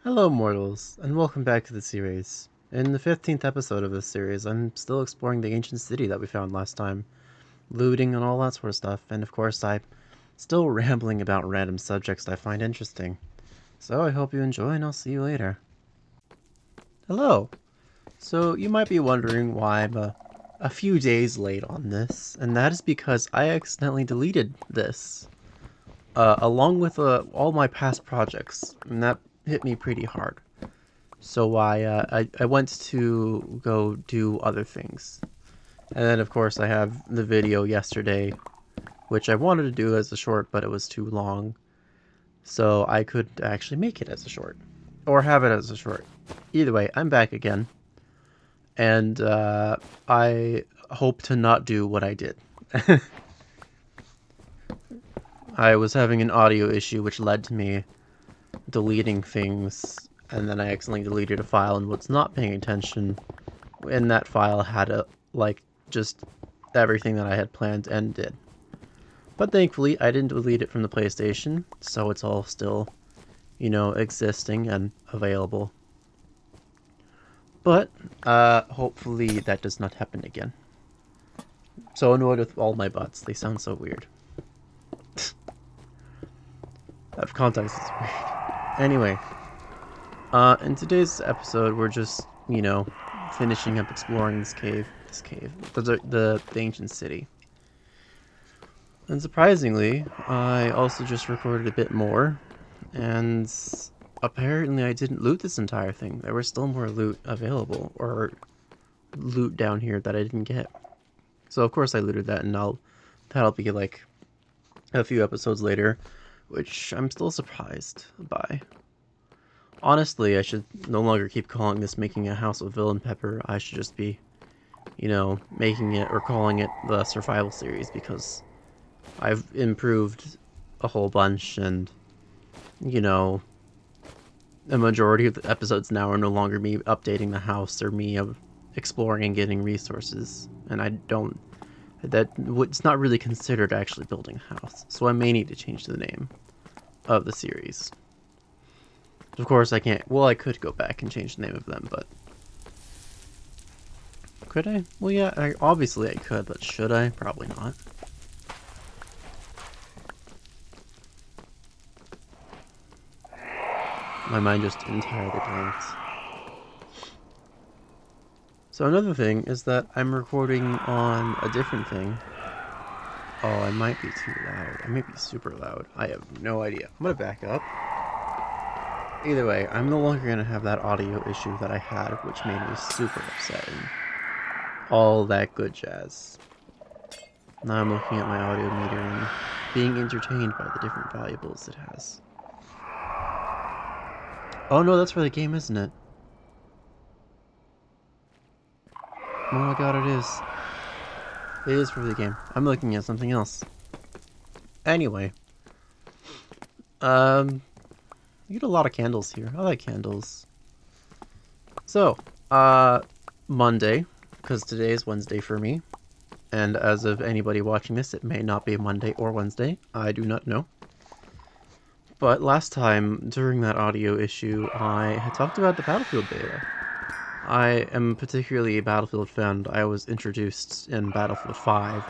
Hello mortals, and welcome back to the series. In the 15th episode of this series, I'm still exploring the ancient city that we found last time, looting and all that sort of stuff, and of course I'm still rambling about random subjects I find interesting. So I hope you enjoy, and I'll see you later. Hello! So you might be wondering why I'm a few days late on this, and that is because I accidentally deleted this, along with all my past projects, and that hit me pretty hard. So I went to go do other things. And then, of course, I have the video yesterday, which I wanted to do as a short, but it was too long. So I could actually make it as a short. Or have it as a short. Either way, I'm back again. And I hope to not do what I did. I was having an audio issue, which led to me deleting things, and then I accidentally deleted a file and was not paying attention. And that file had just everything that I had planned and did. But thankfully, I didn't delete it from the PlayStation, so it's all still, existing and available. But, hopefully that does not happen again. So annoyed with all my butts, they sound so weird. Out of context, it's weird. Anyway, in today's episode, we're just, finishing up exploring this cave, the ancient city. And surprisingly, I also just recorded a bit more, and apparently I didn't loot this entire thing. There was still more loot available, or loot down here that I didn't get. So of course I looted that, and that'll be like a few episodes later, which I'm still surprised by. Honestly, I should no longer keep calling this making a house with villain pepper. I should just be, making it or calling it the survival series, because I've improved a whole bunch, and, the majority of the episodes now are no longer me updating the house or me exploring and getting resources, and it's not really considered actually building a house, so I may need to change the name of the series. Of course, I can't. Well, I could go back and change the name of them, but could I? Well, yeah, obviously I could, but should I? Probably not. My mind just entirely blanked. So another thing is that I'm recording on a different thing. Oh, I might be too loud. I might be super loud. I have no idea. I'm gonna back up. Either way, I'm no longer going to have that audio issue that I had, which made me super upset and all that good jazz. Now I'm looking at my audio meter and being entertained by the different valuables it has. Oh no, that's for the game, isn't it? Oh my god, it is. It is for the game. I'm looking at something else. Anyway. You get a lot of candles here. I like candles. So, Monday, because today is Wednesday for me, and as of anybody watching this, it may not be Monday or Wednesday. I do not know. But last time, during that audio issue, I had talked about the Battlefield beta. I am particularly a Battlefield fan. I was introduced in Battlefield 5,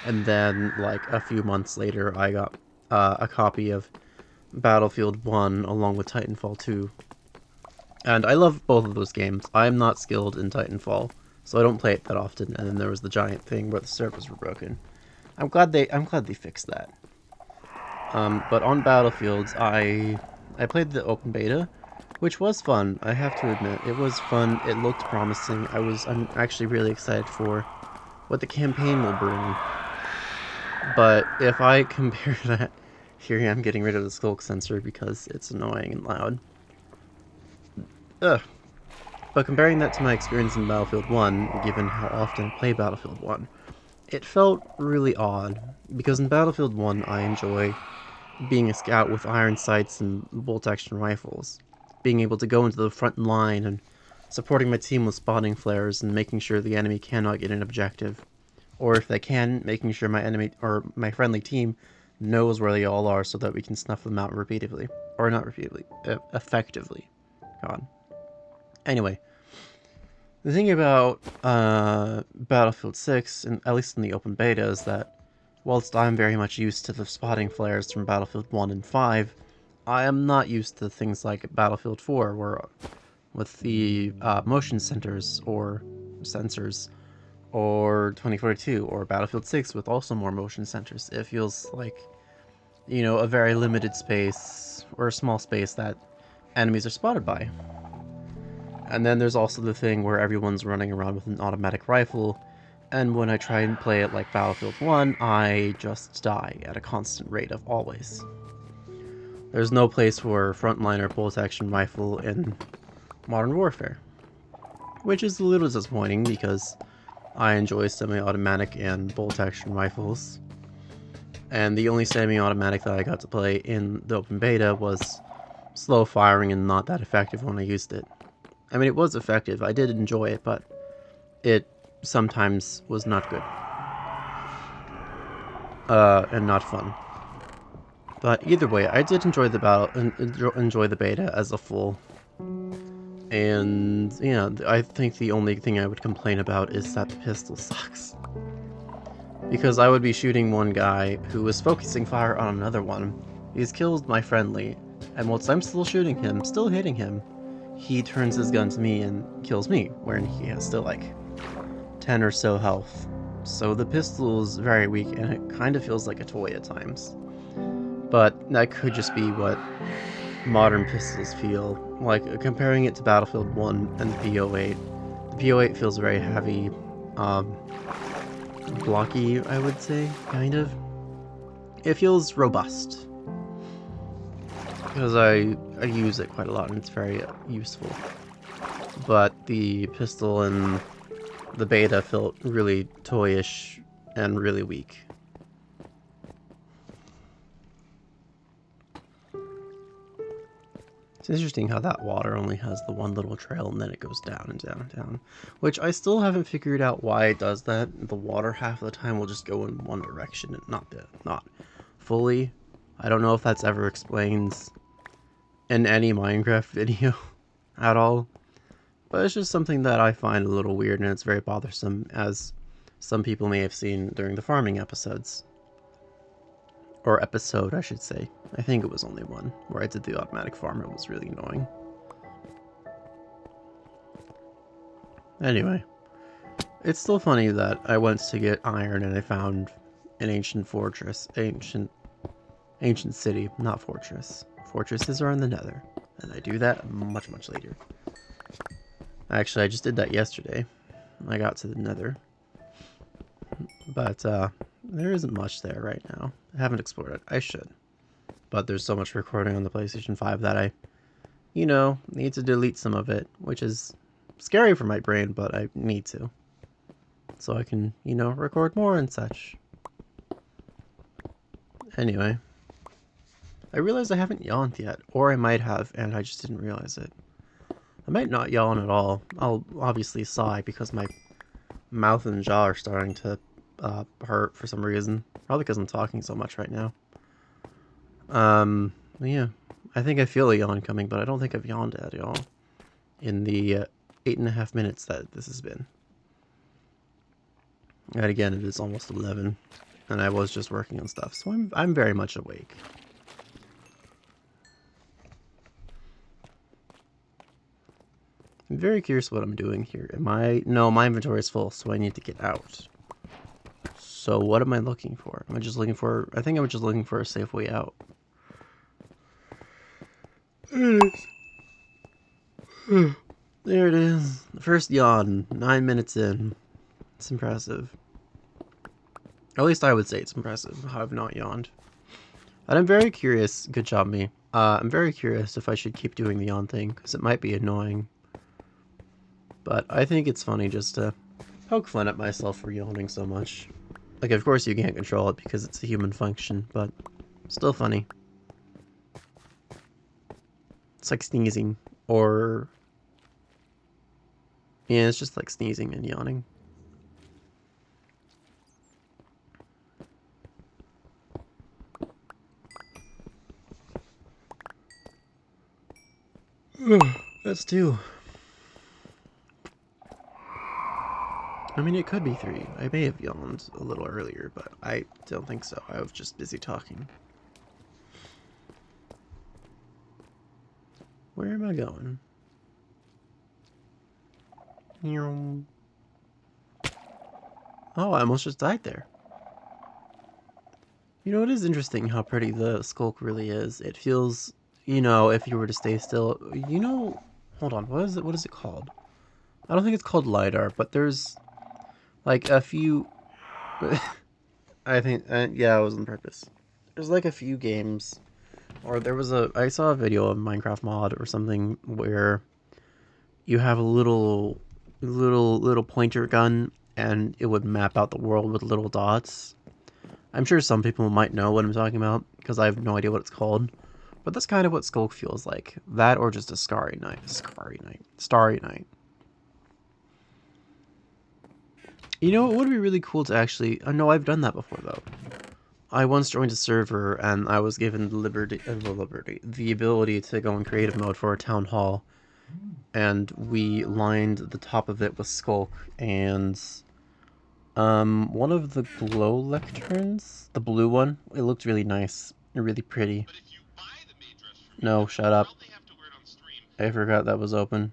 and then, like, a few months later, I got a copy of Battlefield 1 along with Titanfall 2. And I love both of those games. I'm not skilled in Titanfall, so I don't play it that often, and then there was the giant thing where the servers were broken. I'm glad they fixed that. But on Battlefields, I played the open beta, which was fun. I have to admit, it was fun. It looked promising. I'm actually really excited for what the campaign will bring. But if I compare that, here I'm getting rid of the skulk sensor because it's annoying and loud. Ugh. But comparing that to my experience in Battlefield 1, given how often I play Battlefield 1, it felt really odd, because in Battlefield 1 I enjoy being a scout with iron sights and bolt-action rifles, being able to go into the front line and supporting my team with spotting flares and making sure the enemy cannot get an objective, or if they can, making sure my enemy or my friendly team knows where they all are so that we can snuff them out repeatedly, or not repeatedly, effectively. God. Anyway, the thing about Battlefield 6, and at least in the open beta, is that whilst I'm very much used to the spotting flares from Battlefield 1 and 5, I am not used to things like Battlefield 4, where with the motion sensors, or 2042, or Battlefield 6 with also more motion sensors. It feels like, you know, a very limited space, or a small space that enemies are spotted by. And then there's also the thing where everyone's running around with an automatic rifle, and when I try and play it like Battlefield 1, I just die at a constant rate of always. There's no place for frontliner bolt-action rifle in Modern Warfare. Which is a little disappointing because I enjoy semi-automatic and bolt-action rifles. And the only semi-automatic that I got to play in the open beta was slow firing and not that effective when I used it. I mean, it was effective, I did enjoy it, but it sometimes was not good. And not fun. But either way, I did enjoy the beta as a full. And, yeah, I think the only thing I would complain about is that the pistol sucks. Because I would be shooting one guy who was focusing fire on another one. He's killed my friendly, and whilst I'm still shooting him, still hitting him, he turns his gun to me and kills me, wherein he has still like 10 or so health. So the pistol is very weak, and it kind of feels like a toy at times. But that could just be what modern pistols feel like. Comparing it to Battlefield 1 and the P08, the P08 feels very heavy, blocky, I would say, kind of. It feels robust. Because I use it quite a lot and it's very useful. But the pistol and the beta felt really toyish and really weak. It's interesting how that water only has the one little trail and then it goes down and down and down. Which I still haven't figured out why it does that. The water half of the time will just go in one direction and not fully. I don't know if that's ever explained in any Minecraft video at all. But it's just something that I find a little weird, and it's very bothersome, as some people may have seen during the farming episodes. Or episode, I should say. I think it was only one, where I did the automatic farm. It was really annoying. Anyway, it's still funny that I went to get iron and I found an ancient fortress, ancient city, not fortress. Fortresses are in the Nether, and I do that much later. Actually, I just did that yesterday. I got to the Nether. But, there isn't much there right now. I haven't explored it. I should. But there's so much recording on the PlayStation 5 that I, you know, need to delete some of it, which is scary for my brain, but I need to. So I can, you know, record more and such. Anyway. I realized I haven't yawned yet, or I might have, and I just didn't realize it. I might not yawn at all. I'll obviously sigh because my mouth and jaw are starting to hurt for some reason. Probably because I'm talking so much right now. Yeah. I think I feel a yawn coming, but I don't think I've yawned at all in the 8.5 minutes that this has been. And again, it is almost 11, and I was just working on stuff, so I'm very much awake. I'm very curious what I'm doing here. No, my inventory is full, so I need to get out. So what am I looking for? I think I'm just looking for a safe way out. There it is. There it is. The first yawn, 9 minutes in. It's impressive. At least I would say it's impressive how I've not yawned. And I'm very curious, good job me. I'm very curious if I should keep doing the yawn thing, because it might be annoying. But I think it's funny just to poke fun at myself for yawning so much. Like, of course you can't control it because it's a human function, but still funny. It's like sneezing, or... yeah, it's just like sneezing and yawning. That's 2. I mean, it could be 3. I may have yawned a little earlier, but I don't think so. I was just busy talking. Where am I going? Oh, I almost just died there. You know, it is interesting how pretty the skulk really is. It feels, you know, if you were to stay still, you know, hold on, what is it called? I don't think it's called LiDAR, but there's like a few, I think, yeah, it was on purpose. There's like a few games, or I saw a video of Minecraft mod or something where you have a little pointer gun and it would map out the world with little dots. I'm sure some people might know what I'm talking about, because I have no idea what it's called. But that's kind of what Skulk feels like. That or just a Starry Night. You know, it would be really cool to actually... no, I've done that before, though. I once joined a server, and I was given the ability to go in creative mode for a town hall. And we lined the top of it with Skulk, and... one of the glow lecterns, the blue one, it looked really nice, really pretty. No, shut up. I forgot that was open.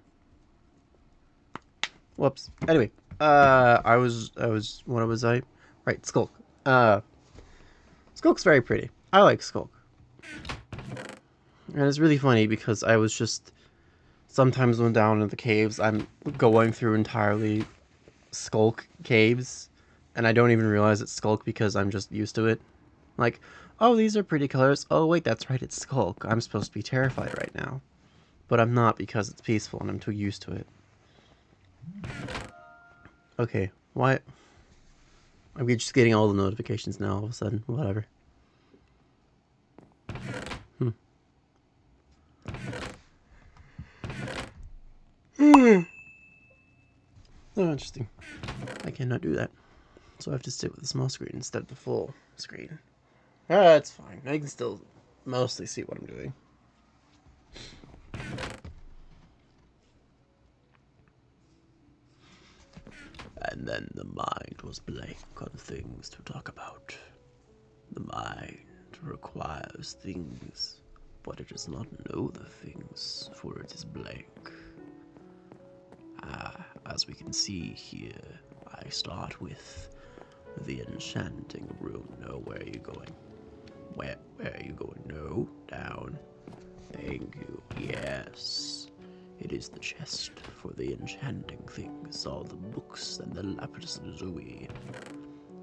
Whoops. Anyway, what was I? Right, Skulk. Skulk's very pretty. I like Skulk. And it's really funny because I was just, sometimes when down in the caves, I'm going through entirely Skulk caves, and I don't even realize it's Skulk because I'm just used to it. Like, oh, these are pretty colors. Oh, wait, that's right, it's Skulk. I'm supposed to be terrified right now. But I'm not because it's peaceful and I'm too used to it. Okay, why? Are we just getting all the notifications now all of a sudden? Whatever. Oh, interesting. I cannot do that. So I have to sit with the small screen instead of the full screen. That's fine. I can still mostly see what I'm doing. And then the mind was blank on things to talk about. The mind requires things, but it does not know the things, for it is blank. As we can see here, I start with the enchanting room. No, where are you going? Where are you going? No, down. Thank you. Yes. It is the chest for the enchanting things, all the books and the lapis lazuli.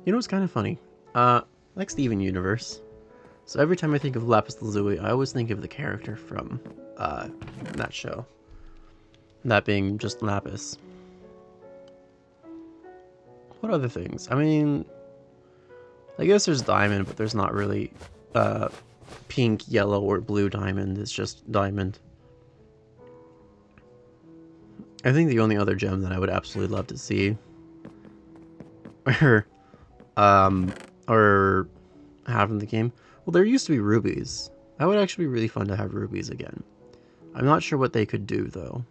You know what's kind of funny? Like Steven Universe. So every time I think of lapis lazuli, I always think of the character from that show. That being just Lapis. What other things? I mean, I guess there's diamond, but there's not really pink, yellow, or blue diamond. It's just diamond. I think the only other gem that I would absolutely love to see or have in the game, well, there used to be rubies. That would actually be really fun to have rubies again. I'm not sure what they could do, though.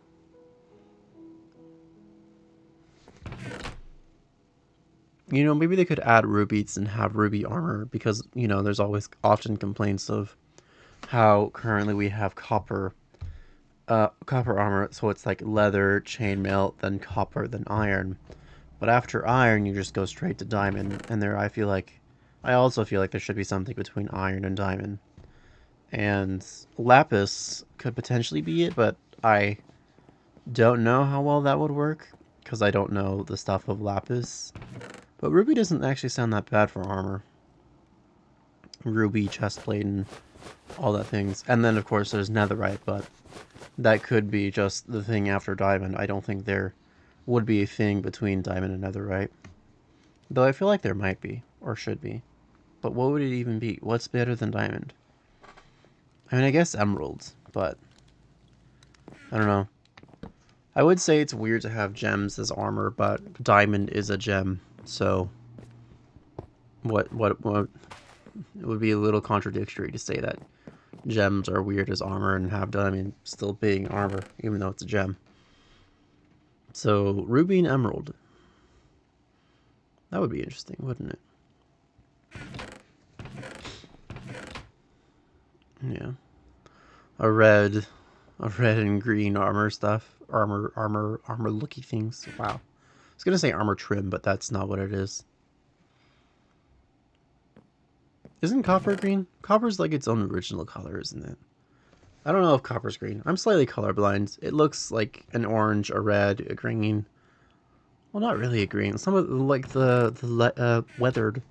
You know, maybe they could add rubies and have ruby armor, because, you know, there's always often complaints of how currently we have copper armor, so it's like leather, chainmail, then copper, then iron. But after iron, you just go straight to diamond, and I also feel like there should be something between iron and diamond. And lapis could potentially be it, but I don't know how well that would work, because I don't know the stuff of lapis. But ruby doesn't actually sound that bad for armor. Ruby, chestplate, and all that things. And then, of course, there's netherite, but that could be just the thing after diamond. I don't think there would be a thing between diamond and netherite. Though I feel like there might be, or should be. But what would it even be? What's better than diamond? I mean, I guess emeralds, but I don't know. I would say it's weird to have gems as armor, but diamond is a gem, so what it would be a little contradictory to say that gems are weird as armor and have done, I mean, still being armor, even though it's a gem. So, ruby and emerald. That would be interesting, wouldn't it? Yeah. A red and green armor stuff. Armor looky things. Wow. I was gonna say armor trim, but that's not what it is. Isn't copper green? Copper's like its own original color, isn't it? I don't know if copper's green. I'm slightly colorblind. It looks like an orange, a red, a green. Well, not really a green. Some of like the weathered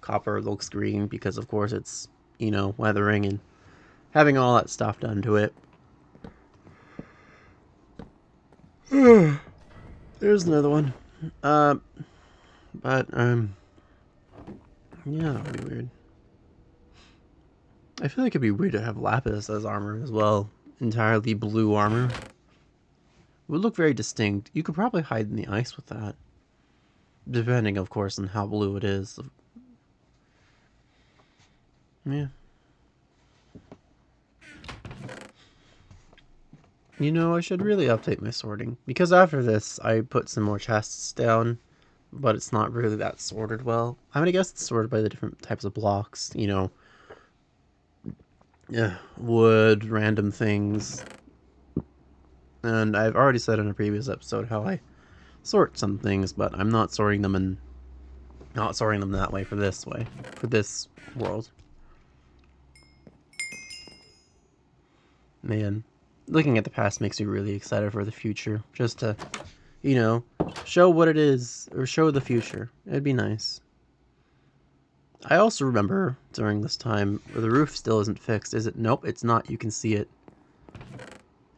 copper looks green because, of course, it's, you know, weathering and having all that stuff done to it. There's another one. Yeah, that would be weird. I feel like it'd be weird to have lapis as armor as well. Entirely blue armor. It would look very distinct. You could probably hide in the ice with that. Depending, of course, on how blue it is. Yeah. You know, I should really update my sorting. Because after this, I put some more chests down. But it's not really that sorted well. I mean, I guess it's sorted by the different types of blocks. You know. Yeah, wood, random things. And I've already said in a previous episode how I sort some things, but I'm not sorting them that way for this world. Man, looking at the past makes me really excited for the future. Just to, you know, show what it is, or show the future. It'd be nice. I also remember during this time, the roof still isn't fixed, is it? Nope, it's not. You can see it.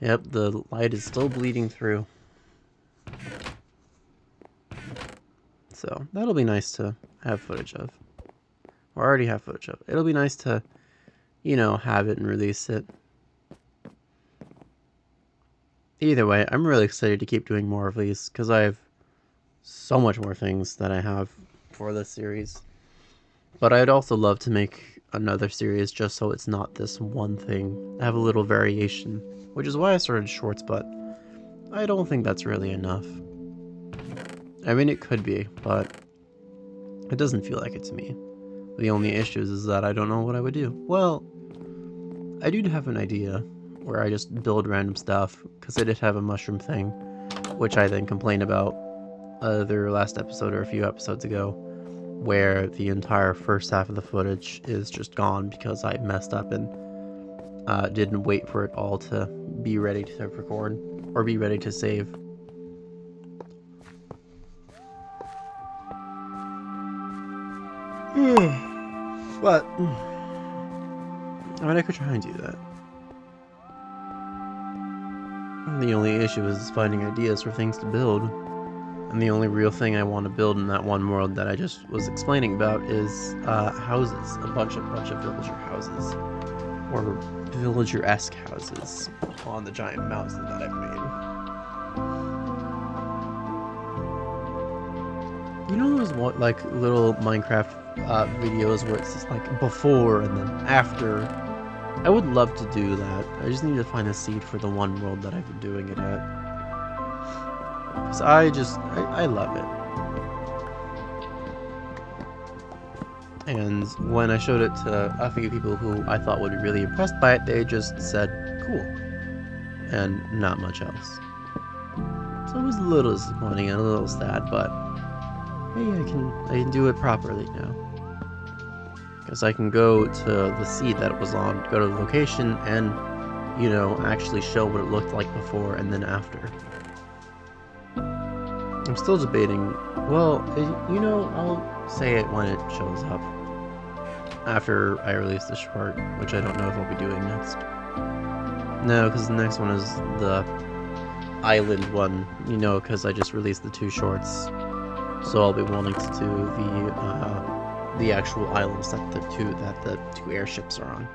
Yep, the light is still bleeding through. So, that'll be nice to have footage of. Or already have footage of. It'll be nice to, you know, have it and release it. Either way, I'm really excited to keep doing more of these, because I have so much more things that I have for this series. But I'd also love to make another series just so it's not this one thing. Have a little variation, which is why I started shorts, but I don't think that's really enough. I mean, it could be, but it doesn't feel like it to me. The only issue is that I don't know what I would do. Well, I do have an idea where I just build random stuff, because I did have a mushroom thing, which I then complained about either last episode or a few episodes ago, where the entire first half of the footage is just gone because I messed up and didn't wait for it all to be ready to record or be ready to save. But I mean, I could try and do that. The only issue is finding ideas for things to build. And the only real thing I want to build in that one world that I just was explaining about is houses. A bunch of villager houses. Or villager-esque houses on the giant mountain that I've made. You know those like little Minecraft videos where it's just like before and then after? I would love to do that. I just need to find a seed for the one world that I've been doing it at. Because I love it. And when I showed it to a few people who I thought would be really impressed by it, they just said, cool. And not much else. So it was a little disappointing and a little sad, but hey, I can do it properly now. Because I can go to the seed that it was on, go to the location, and, you know, actually show what it looked like before and then after. I'm still debating. Well, you know, I'll say it when it shows up. After I release the short, which I don't know if I'll be doing next. No, because the next one is the island one, you know, because I just released the 2 shorts. So I'll be wanting to do the actual islands that the two airships are on.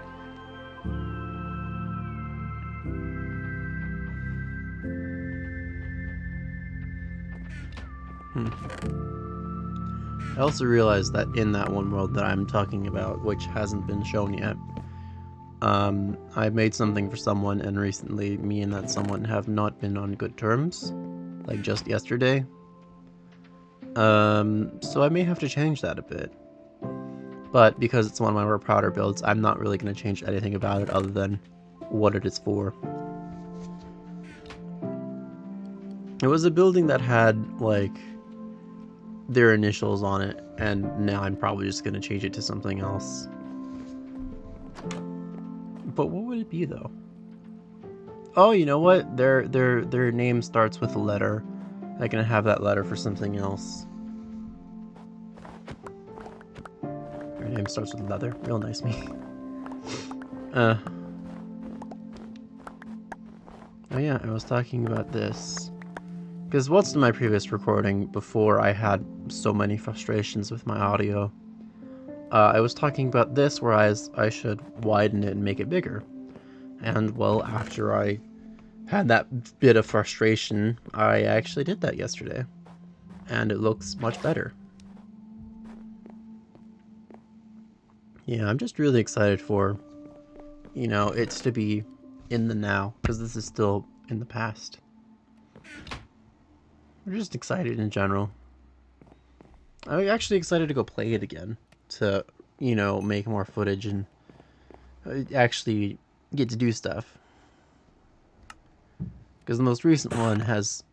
I also realized that in that one world that I'm talking about, which hasn't been shown yet, I made something for someone, and recently me and that someone have not been on good terms, like just yesterday. So I may have to change that a bit. But because it's one of my more prouder builds, I'm not really going to change anything about it other than what it is for. It was a building that had, like, their initials on it, and now I'm probably just going to change it to something else. But what would it be, though? Oh, you know what? Their name starts with a letter. I can have that letter for something else. Their name starts with leather. Real nice me. Oh yeah, I was talking about this. Because what's in my previous recording, before I had so many frustrations with my audio, I was talking about this, whereas I should widen it and make it bigger. And, well, after I had that bit of frustration, I actually did that yesterday. And it looks much better. Yeah, I'm just really excited for, you know, it's to be in the now, because this is still in the past. I'm just excited in general. I'm actually excited to go play it again, to, you know, make more footage and actually get to do stuff. Because the most recent one has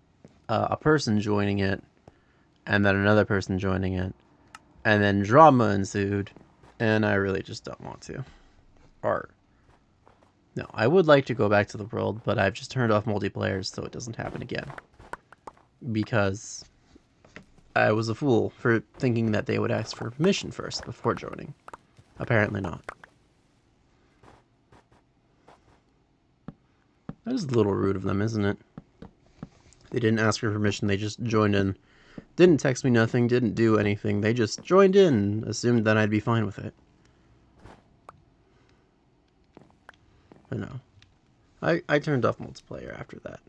a person joining it, and then another person joining it, and then drama ensued, and I really just don't want to. Or, no, I would like to go back to the world, but I've just turned off multiplayer so it doesn't happen again. Because I was a fool for thinking that they would ask for permission first before joining. Apparently not. That is a little rude of them, isn't it? They didn't ask for permission, they just joined in. Didn't text me nothing, didn't do anything. They just joined in and assumed that I'd be fine with it. But no. I turned off multiplayer after that.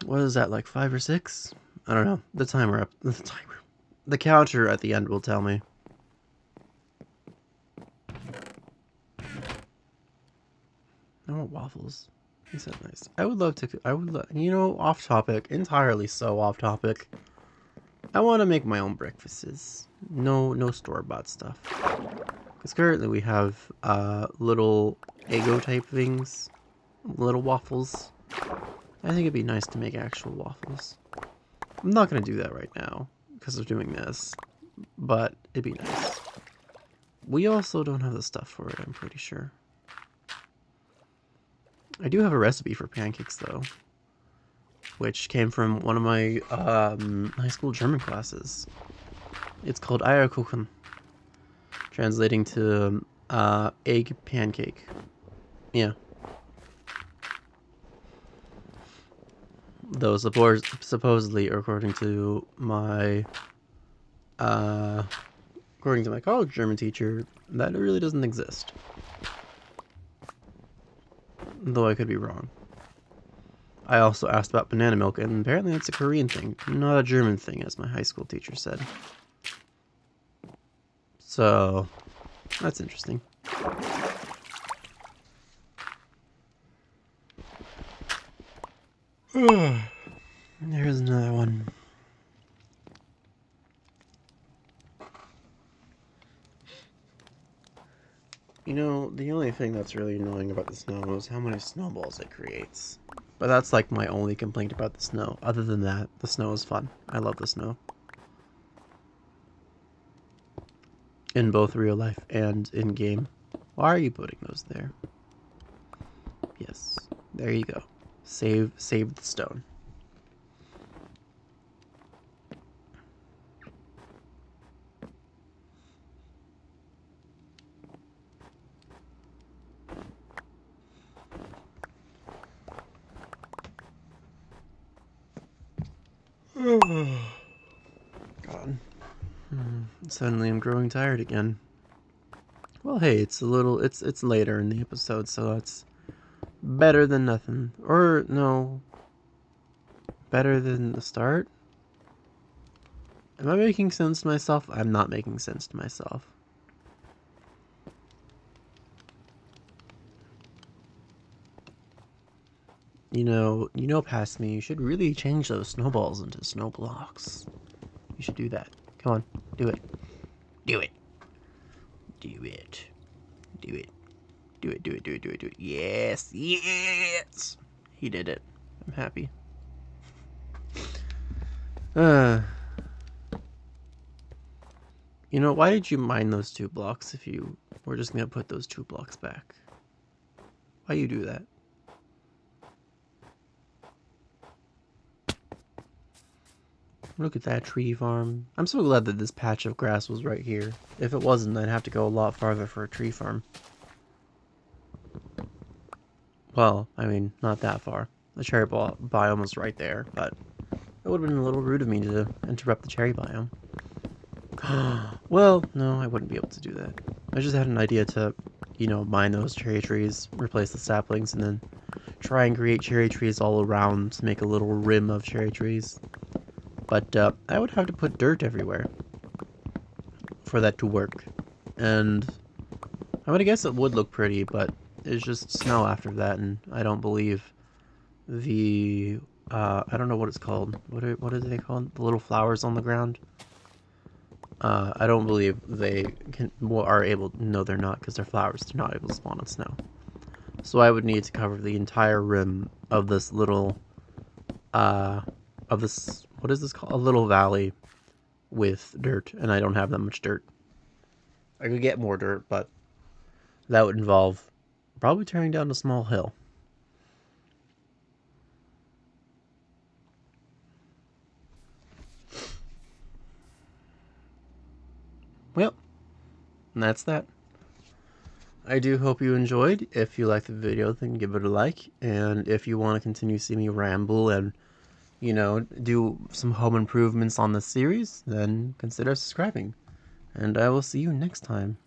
What is that, like 5 or 6? I don't know. The timer. The counter at the end will tell me. I want waffles. He said nice. I would love to, you know, off topic, entirely so off topic. I want to make my own breakfasts. No store-bought stuff. Because currently we have little Eggo type things. Little waffles. I think it'd be nice to make actual waffles. I'm not going to do that right now because of doing this. But it'd be nice. We also don't have the stuff for it, I'm pretty sure. I do have a recipe for pancakes, though, which came from one of my high school German classes. It's called Eierkuchen, translating to egg pancake. Yeah. Though supposedly, according to my college German teacher, that really doesn't exist. Though I could be wrong. I also asked about banana milk, and apparently that's a Korean thing, not a German thing, as my high school teacher said. So, that's interesting. There's another one. You know, the only thing that's really annoying about the snow is how many snowballs it creates. But that's like my only complaint about the snow. Other than that, the snow is fun. I love the snow. In both real life and in game. Why are you putting those there? Yes. There you go. Save the stone. God. Suddenly I'm growing tired again. Well, hey, it's later in the episode, so that's better than nothing. Or, no. Better than the start? Am I making sense to myself? I'm not making sense to myself. You know past me, you should really change those snowballs into snow blocks. You should do that. Come on, do it. Do it. Do it. Do it. Do it, do it, do it, do it, do it. Yes, yes! He did it. I'm happy. You know, why did you mine those 2 blocks if you were just gonna put those 2 blocks back? Why you do that? Look at that tree farm. I'm so glad that this patch of grass was right here. If it wasn't, I'd have to go a lot farther for a tree farm. Well, I mean, not that far. The cherry biome was right there, but it would have been a little rude of me to interrupt the cherry biome. Well, no, I wouldn't be able to do that. I just had an idea to, mine those cherry trees, replace the saplings, and then try and create cherry trees all around to make a little rim of cherry trees. But I would have to put dirt everywhere for that to work. And I would guess it would look pretty, but it's just snow after that, and I don't believe the I don't know what it's called. What are they called? The little flowers on the ground. I don't believe they are able. No, they're not, because they're flowers. They're not able to spawn on snow. So I would need to cover the entire rim of this little what is this called? A little valley with dirt, and I don't have that much dirt. I could get more dirt, but that would involve probably tearing down a small hill. Well, and that's that. I do hope you enjoyed. If you liked the video, then give it a like. And if you want to continue seeing me ramble and, do some home improvements on the series, then consider subscribing. And I will see you next time.